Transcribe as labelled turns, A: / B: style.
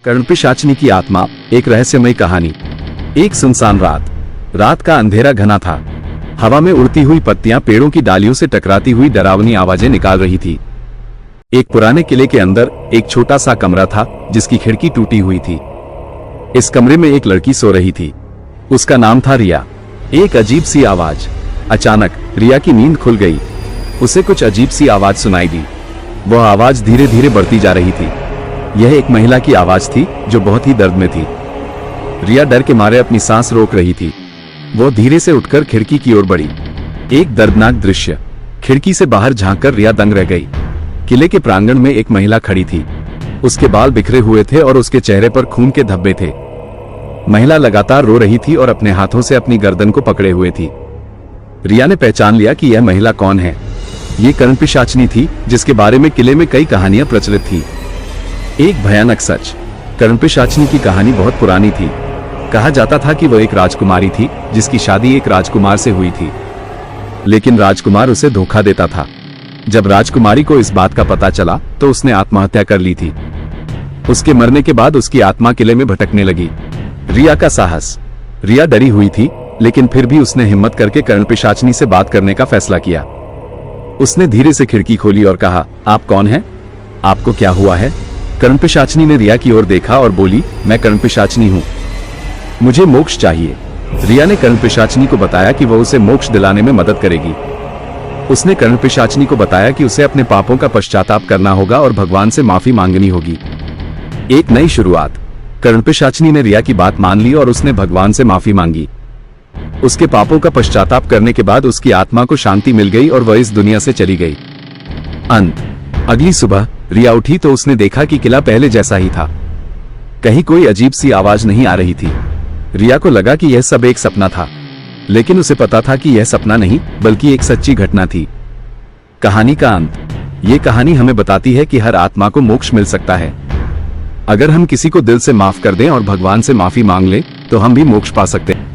A: कर्णपिशाचिनी की आत्मा, एक रहस्यमय कहानी। एक सुनसान रात का अंधेरा घना था। हवा में उड़ती हुई पत्तियां पेड़ों की डालियों से टकराती हुई डरावनी आवाजें निकाल रही थी। एक पुराने किले के अंदर एक छोटा सा कमरा था जिसकी खिड़की टूटी हुई थी। इस कमरे में एक लड़की सो रही थी। उसका नाम था रिया। एक अजीब सी आवाज। अचानक रिया की नींद खुल गई। उसे कुछ अजीब सी आवाज सुनाई दी। वह आवाज धीरे धीरे बढ़ती जा रही थी। यह एक महिला की आवाज थी जो बहुत ही दर्द में थी। रिया डर के मारे अपनी सांस रोक रही थी। वो धीरे से उठकर खिड़की की ओर बढ़ी। एक दर्दनाक दृश्य। खिड़की से बाहर झांककर रिया दंग रह गई। किले के प्रांगण में एक महिला खड़ी थी। उसके बाल बिखरे हुए थे और उसके चेहरे पर खून के धब्बे थे। महिला लगातार रो रही थी और अपने हाथों से अपनी गर्दन को पकड़े हुए थी। रिया ने पहचान लिया कि यह महिला कौन है। ये कर्णपिशाचिनी थी जिसके बारे में किले में कई कहानियां प्रचलित थी। एक भयानक सच। कर्णपिशाचिनी की कहानी बहुत पुरानी थी। कहा जाता था कि वह एक राजकुमारी थी जिसकी शादी एक राजकुमार से हुई थी, लेकिन राजकुमार उसे धोखा देता था। जब राजकुमारी को इस बात का पता चला तो उसने आत्महत्या कर ली थी। उसके मरने के बाद उसकी आत्मा किले में भटकने लगी। रिया का साहस। रिया डरी हुई थी, लेकिन फिर भी उसने हिम्मत करके कर्णपिशाचिनी से बात करने का फैसला किया। उसने धीरे से खिड़की खोली और कहा, आप कौन हैं? आपको क्या हुआ है? कर्णपिशाचिनी ने रिया की ओर देखा और बोली, मैं कर्णपिशाचिनी हूं, मुझे मोक्ष चाहिए। रिया ने कर्णपिशाचिनी को बताया कि वह उसे मोक्ष दिलाने में मदद करेगी। उसने कर्णपिशाचिनी को बताया कि उसे अपने पापों का पश्चाताप करना होगा और भगवान से माफी मांगनी होगी। एक नई शुरुआत। कर्णपिशाचिनी ने रिया की बात मान ली और उसने भगवान से माफी मांगी। उसके पापों का पश्चाताप करने के बाद उसकी आत्मा को शांति मिल गई और वह इस दुनिया से चली गई। अंत। अगली सुबह रिया उठी तो उसने देखा कि किला पहले जैसा ही था। कहीं कोई अजीब सी आवाज नहीं आ रही थी। रिया को लगा कि यह सब एक सपना था, लेकिन उसे पता था कि यह सपना नहीं बल्कि एक सच्ची घटना थी। कहानी का अंत। ये कहानी हमें बताती है कि हर आत्मा को मोक्ष मिल सकता है। अगर हम किसी को दिल से माफ कर दें और भगवान से माफी मांग लें तो हम भी मोक्ष पा सकते हैं।